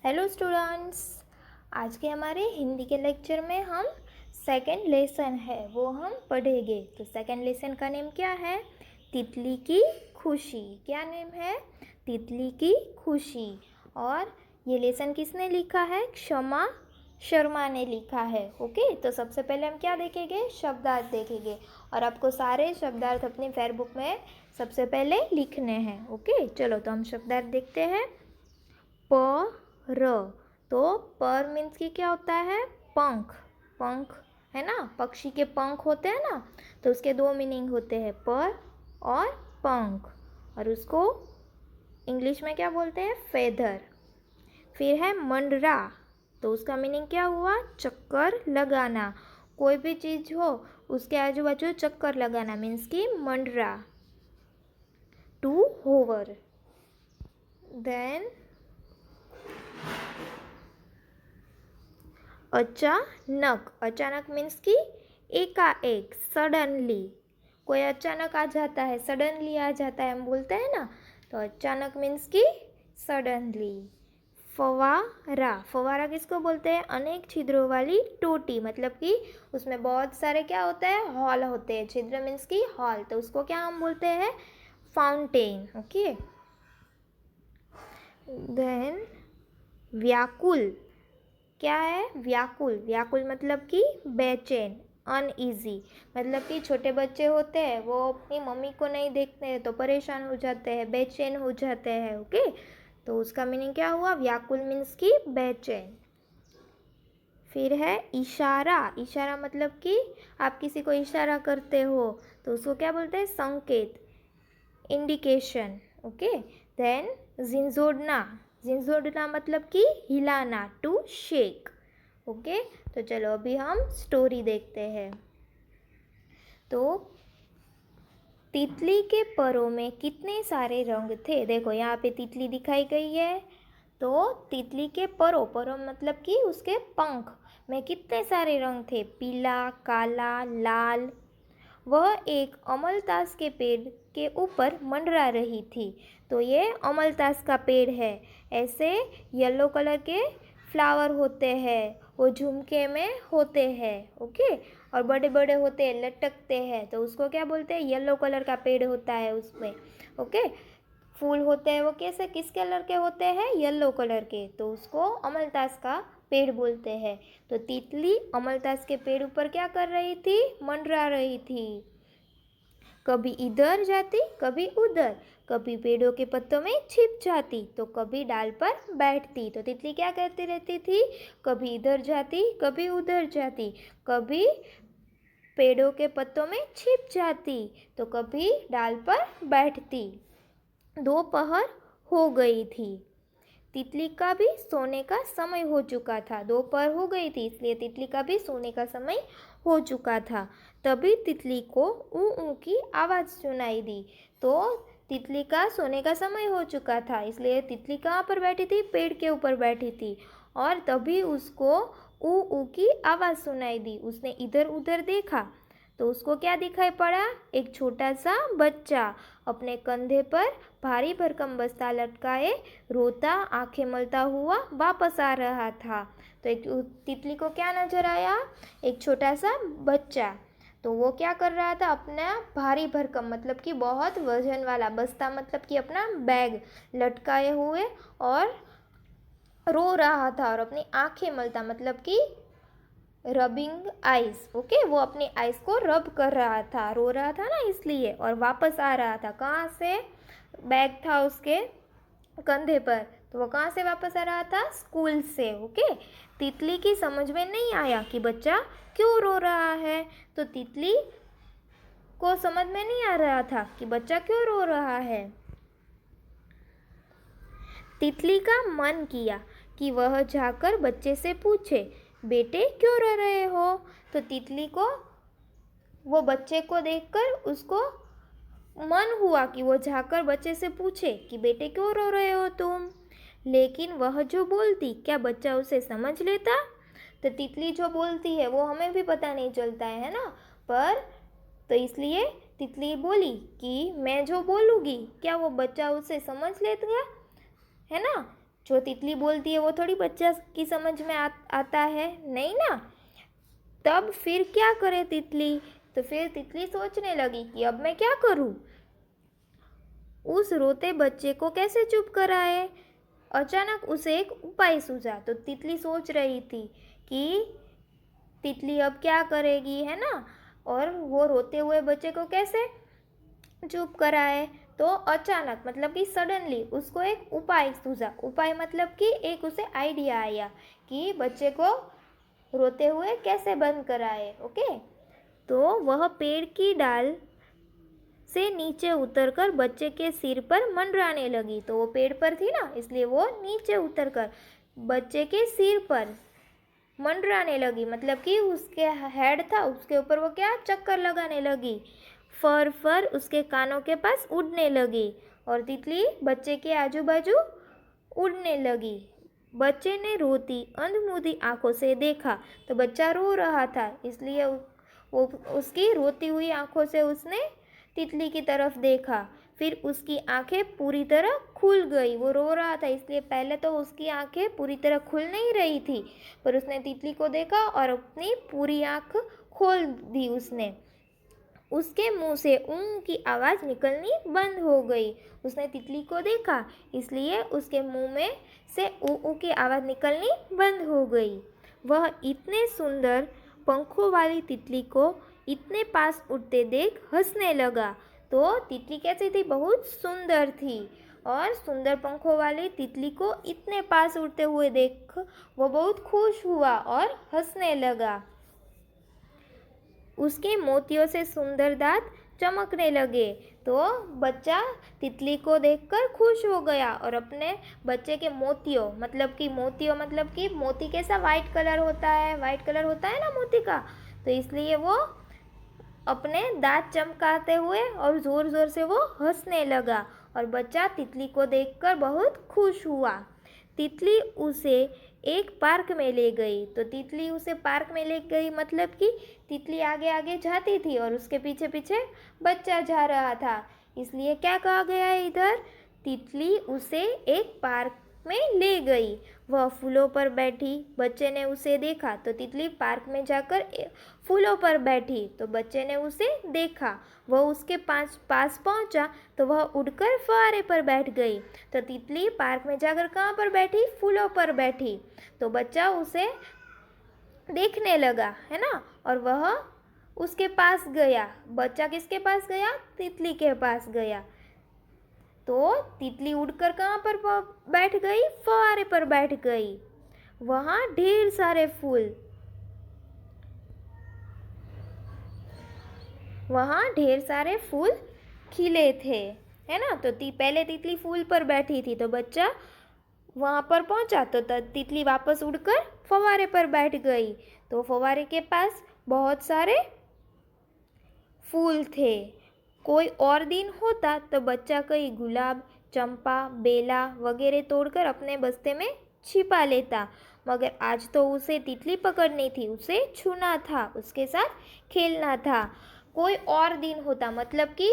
Hello students. आज के हमारे हिंदी के लेक्चर में हम सेकंड लेसन है वो हम पढ़ेंगे। तो सेकंड लेसन का नेम क्या है? तितली की खुशी। क्या नेम है? तितली की खुशी। और ये लेसन किसने लिखा है? क्षमा शर्मा ने लिखा है। ओके, तो सबसे पहले हम क्या देखेंगे? शब्दार्थ देखेंगे और आपको सारे शब्दार्थ अपनी फेयर बुक में सबसे पहले लिखने हैं। ओके, चलो तो हम शब्दार्थ देखते हैं। पर, तो पर मीन्स की क्या होता है? पंख। पंख है ना, पक्षी के पंख होते हैं ना, तो उसके दो मीनिंग होते हैं, पर और पंख। और उसको इंग्लिश में क्या बोलते हैं? फेदर। फिर है मंडरा, तो उसका मीनिंग क्या हुआ? चक्कर लगाना। कोई भी चीज़ हो उसके आजू बाजू चक्कर लगाना मीन्स की मंडरा। To hover. देन अचानक। अचानक मीन्स की एकाएक, सडनली। कोई अचानक आ जाता है, सडनली आ जाता है, हम बोलते हैं ना, तो अचानक मीन्स की सडनली। फवारा। फवारा किसको बोलते हैं? अनेक छिद्रों वाली टोटी, मतलब कि उसमें बहुत सारे क्या होते हैं? हॉल होते हैं। छिद्र मीन्स की हॉल, तो उसको क्या हम बोलते हैं? फाउंटेन। ओके। देन व्याकुल। क्या है? व्याकुल। व्याकुल मतलब कि बेचैन, अनईजी। मतलब कि छोटे बच्चे होते हैं वो अपनी मम्मी को नहीं देखते हैं तो परेशान हो जाते हैं, बेचैन हो जाते हैं। ओके, तो उसका मीनिंग क्या हुआ? व्याकुल मीन्स की बेचैन। फिर है इशारा। इशारा मतलब कि आप किसी को इशारा करते हो तो उसको क्या बोलते हैं? संकेत, इंडिकेशन। ओके। देन झिंझोड़ना। झिंझोड़ना मतलब कि हिलाना, टू शेक। ओके, तो चलो अभी हम स्टोरी देखते हैं। तो तितली के परों में कितने सारे रंग थे? देखो यहाँ पे तितली दिखाई गई है। तो तितली के परों, परों मतलब कि उसके पंख में कितने सारे रंग थे? पीला, काला, लाल। वह एक अमलतास के पेड़ के ऊपर मंडरा रही थी। तो ये अमलतास का पेड़ है। ऐसे येलो कलर के फ्लावर होते हैं, वो झुमके में होते हैं। ओके, और बड़े बड़े होते हैं, लटकते हैं, तो उसको क्या बोलते हैं? येलो कलर का पेड़ होता है उसमें। ओके, फूल होते हैं वो कैसे, किस कलर के होते हैं? येलो कलर के, तो उसको अमलतास का पेड़ बोलते हैं। तो तितली अमलतास के पेड़ ऊपर क्या कर रही थी? मंडरा रही थी। कभी इधर जाती, कभी उधर, कभी पेड़ों के पत्तों में छिप जाती, तो कभी डाल पर बैठती। तो तितली क्या करती रहती थी? कभी इधर जाती, कभी उधर जाती, कभी पेड़ों के पत्तों में छिप जाती, तो कभी डाल पर बैठती। दोपहर हो गई थी। तितली का भी सोने का समय हो चुका था। दोपहर हो गई थी इसलिए तितली का भी सोने का समय हो चुका था। तभी तितली को ऊ ऊ की आवाज़ सुनाई दी। तो तितली का सोने का समय हो चुका था इसलिए तितली कहाँ पर बैठी थी? पेड़ के ऊपर बैठी थी। और तभी उसको ऊ ऊ की आवाज़ सुनाई दी। उसने इधर उधर देखा तो उसको क्या दिखाई पड़ा? एक छोटा सा बच्चा अपने कंधे पर भारी भरकम बस्ता लटकाए रोता, आंखें मलता हुआ वापस आ रहा था। तो एक तितली को क्या नजर आया? एक छोटा सा बच्चा। तो वो क्या कर रहा था? अपना भारी भरकम मतलब कि बहुत वजन वाला बस्ता, मतलब कि अपना बैग लटकाए हुए और रो रहा था और अपनी आंखें मलता, मतलब कि रबिंग आइस। ओके, वो अपनी आइस को रब कर रहा था, रो रहा था ना इसलिए, और वापस आ रहा था। कहाँ से? बैग था उसके कंधे पर, तो वो कहाँ से वापस आ रहा था? स्कूल से। ओके, तितली की समझ में नहीं आया कि बच्चा क्यों रो रहा है। तो तितली को समझ में नहीं आ रहा था कि बच्चा क्यों रो रहा है। तितली का मन किया कि वह जाकर बच्चे से पूछे, बेटे क्यों रो रहे हो? तो तितली को वो बच्चे को देखकर उसको मन हुआ कि वो जाकर बच्चे से पूछे कि बेटे क्यों रो रहे हो तुम। लेकिन वह जो बोलती, क्या बच्चा उसे समझ लेता? तो तितली जो बोलती है वो हमें भी पता नहीं चलता है ना, पर तो इसलिए तितली बोली कि मैं जो बोलूँगी क्या वो बच्चा उसे समझ लेगा, है ना। जो तितली बोलती है वो थोड़ी बच्चा की समझ में आता है, नहीं ना। तब फिर क्या करे तितली? तो फिर तितली सोचने लगी कि अब मैं क्या करूं? उस रोते बच्चे को कैसे चुप कराए? अचानक उसे एक उपाय सूझा। तो तितली सोच रही थी कि तितली अब क्या करेगी, है ना, और वो रोते हुए बच्चे को कैसे चुप कराए। तो अचानक मतलब कि सडनली उसको एक उपाय सूझा। उपाय मतलब कि एक उसे आइडिया आया कि बच्चे को रोते हुए कैसे बंद कराए। ओके, तो वह पेड़ की डाल से नीचे उतरकर बच्चे के सिर पर मंडराने लगी। तो वो पेड़ पर थी ना, इसलिए वो नीचे उतरकर बच्चे के सिर पर मंडराने लगी। मतलब कि उसके हेड था, उसके ऊपर वो क्या चक्कर लगाने लगी। फर फर उसके कानों के पास उड़ने लगी और तितली बच्चे के आजू बाजू उड़ने लगी। बच्चे ने रोती अंधमुंधी आंखों से देखा तो बच्चा रो रहा था, इसलिए वो उसकी रोती हुई आंखों से उसने तितली की तरफ देखा। फिर उसकी आंखें पूरी तरह खुल गई। वो रो रहा था, इसलिए पहले तो उसकी आंखें पूरी तरह खुल नहीं रही थी, पर उसने तितली को देखा और अपनी पूरी आंख खोल दी उसने। उसके मुंह से ऊं की आवाज़ निकलनी बंद हो गई। उसने तितली को देखा, इसलिए उसके मुंह में से ऊ की आवाज़ निकलनी बंद हो गई। वह इतने सुंदर पंखों वाली तितली को इतने पास उड़ते देख हंसने लगा। तो तितली कैसी थी? बहुत सुंदर थी, और सुंदर पंखों वाली तितली को इतने पास उड़ते हुए देख वो बहुत खुश हुआ और हंसने लगा। उसके मोतियों से सुंदर दांत चमकने लगे। तो बच्चा तितली को देखकर खुश हो गया और अपने बच्चे के मोतियों मतलब कि मोती कैसा वाइट कलर होता है, वाइट कलर होता है ना मोती का, तो इसलिए वो अपने दांत चमकाते हुए और ज़ोर ज़ोर से वो हंसने लगा और बच्चा तितली को देखकर बहुत खुश हुआ। तितली उसे एक पार्क में ले गई। तो तितली उसे पार्क में ले गई मतलब कि तितली आगे आगे जाती थी और उसके पीछे पीछे बच्चा जा रहा था, इसलिए क्या कहा गया है इधर? तितली उसे एक पार्क में ले गई। वह फूलों पर बैठी। बच्चे ने उसे देखा तो तितली पार्क में जाकर फूलों पर बैठी। तो बच्चे ने उसे देखा, वह उसके पास पहुंचा तो वह उड़कर फुहारे पर बैठ गई। तो तितली पार्क में जाकर कहाँ पर बैठी? फूलों पर बैठी। तो बच्चा उसे देखने लगा, है ना, और वह उसके पास गया। बच्चा किसके पास गया? तितली के पास गया। तो तितली उड़कर कहाँ पर बैठ गई? फुहारे पर बैठ गई। वहाँ ढेर सारे फूल खिले थे, है ना। तो पहले तितली फूल पर बैठी थी, तो बच्चा वहाँ पर पहुँचा तो तितली वापस उड़कर फव्वारे पर बैठ गई। तो फव्वारे के पास बहुत सारे फूल थे। कोई और दिन होता तो बच्चा कई गुलाब, चंपा, बेला वगैरह तोड़कर अपने बस्ते में छिपा लेता, मगर आज तो उसे तितली पकड़नी थी, उसे छूना था, उसके साथ खेलना था। कोई और दिन होता मतलब कि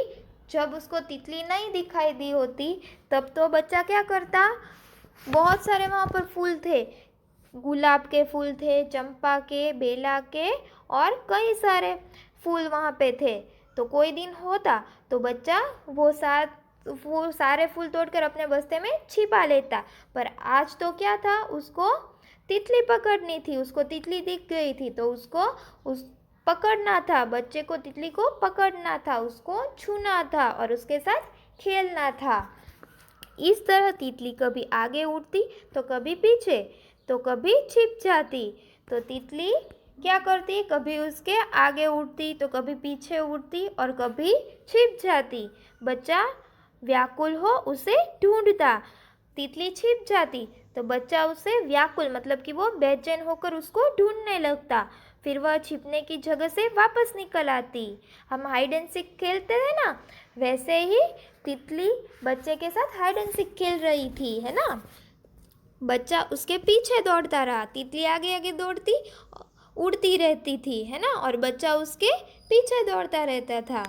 जब उसको तितली नहीं दिखाई दी होती, तब तो बच्चा क्या करता? बहुत सारे वहाँ पर फूल थे, गुलाब के फूल थे, चंपा के, बेला के, और कई सारे फूल वहाँ पे थे। तो कोई दिन होता तो बच्चा वो सारे फूल तोड़कर अपने बस्ते में छिपा लेता, पर आज तो क्या था? उसको तितली पकड़नी थी, उसको तितली दिख गई थी, तो उसको पकड़ना था। बच्चे को तितली को पकड़ना था, उसको छूना था और उसके साथ खेलना था। इस तरह तितली कभी आगे उड़ती तो कभी पीछे, तो कभी छिप जाती। तो तितली क्या करती? कभी उसके आगे उड़ती तो कभी पीछे उड़ती और कभी छिप जाती। बच्चा व्याकुल हो उसे ढूंढता। तितली छिप जाती तो बच्चा उसे व्याकुल मतलब कि वो बेचैन होकर उसको ढूंढने लगता। फिर वह छिपने की जगह से वापस निकल आती। हम हाइड एंड सीक खेलते थे ना, वैसे ही तितली बच्चे के साथ हाइड एंड सीक खेल रही थी, है ना। बच्चा उसके पीछे दौड़ता रहा, तितली आगे आगे दौड़ती उड़ती रहती थी, है ना, और बच्चा उसके पीछे दौड़ता रहता था।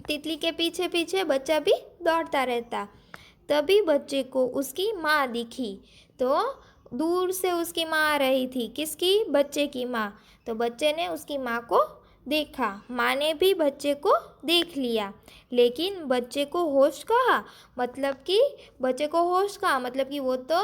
तितली के पीछे पीछे बच्चा भी दौड़ता रहता। तभी बच्चे को उसकी माँ दिखी। तो दूर से उसकी माँ आ रही थी। किसकी? बच्चे की माँ। तो बच्चे ने उसकी माँ को देखा, माँ ने भी बच्चे को देख लिया, लेकिन बच्चे को होश कहाँ? मतलब कि बच्चे को होश कहाँ? मतलब कि वो तो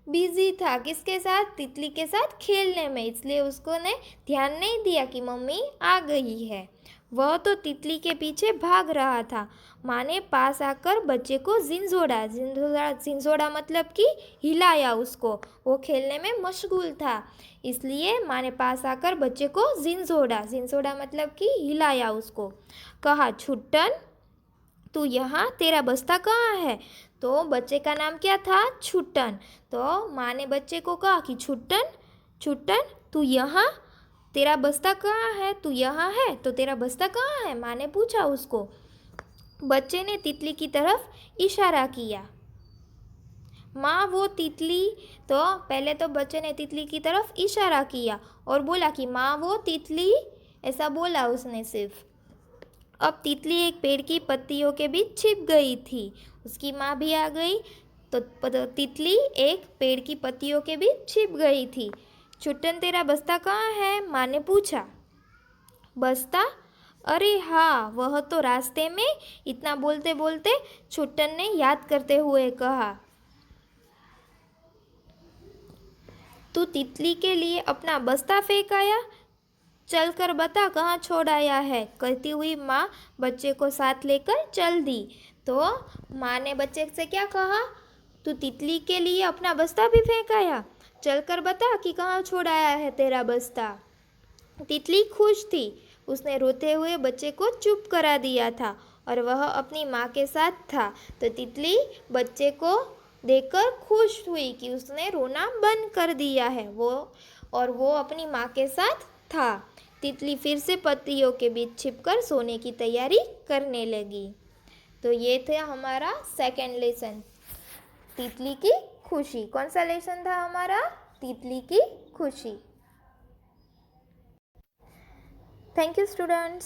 बिजी था। किसके साथ? तितली के साथ खेलने में, इसलिए उसको ने ध्यान नहीं दिया कि मम्मी आ गई है। वह तो तितली के पीछे भाग रहा था। माँ ने पास आकर बच्चे को झिंझोड़ा। झिंझोड़ा झिंझोड़ा मतलब कि हिलाया उसको। वो खेलने में मशगूल था, इसलिए माँ ने पास आकर बच्चे को झिंझोड़ा। झिंझोड़ा मतलब कि हिलाया उसको। कहा, छुट्टन तू यहाँ, तेरा बस्ता कहाँ है? तो बच्चे का नाम क्या था? छुट्टन। तो माँ ने बच्चे को कहा कि छुट्टन, छुट्टन तू यहाँ, तेरा बस्ता कहाँ है? तू यहाँ है तो तेरा बस्ता कहाँ है? माँ ने पूछा उसको। बच्चे ने तितली की तरफ इशारा किया। माँ वो तितली। तो पहले तो बच्चे ने तितली की तरफ इशारा किया और बोला कि माँ वो तितली, ऐसा बोला उसने सिर्फ। अब तितली एक पेड़ की पत्तियों के बीच छिप गई थी। उसकी माँ भी आ गई। तो तितली एक पेड़ की पत्तियों के बीच छिप गई थी। छुट्टन तेरा बस्ता कहाँ है? माँ ने पूछा। बस्ता? अरे हाँ, वह तो रास्ते में। इतना बोलते बोलते छुट्टन ने याद करते हुए कहा। तू तितली के लिए अपना बस्ता फेंक आया? चल कर बता कहाँ छोड़ आया है। कहती हुई माँ बच्चे को साथ लेकर चल दी। तो माँ ने बच्चे से क्या कहा? तू तितली के लिए अपना बस्ता भी फेंक आया? चल कर बता कि कहाँ छोड़ आया है तेरा बस्ता। तितली खुश थी। उसने रोते हुए बच्चे को चुप करा दिया था और वह अपनी माँ के साथ था। तो तितली बच्चे को देखकर खुश हुई कि उसने रोना बंद कर दिया है वो अपनी माँ के साथ था। तितली फिर से पत्तियों के बीच छिपकर सोने की तैयारी करने लगी। तो ये था हमारा सेकंड लेसन, तितली की खुशी। कौन सा लेसन था हमारा? तितली की खुशी। Thank you students.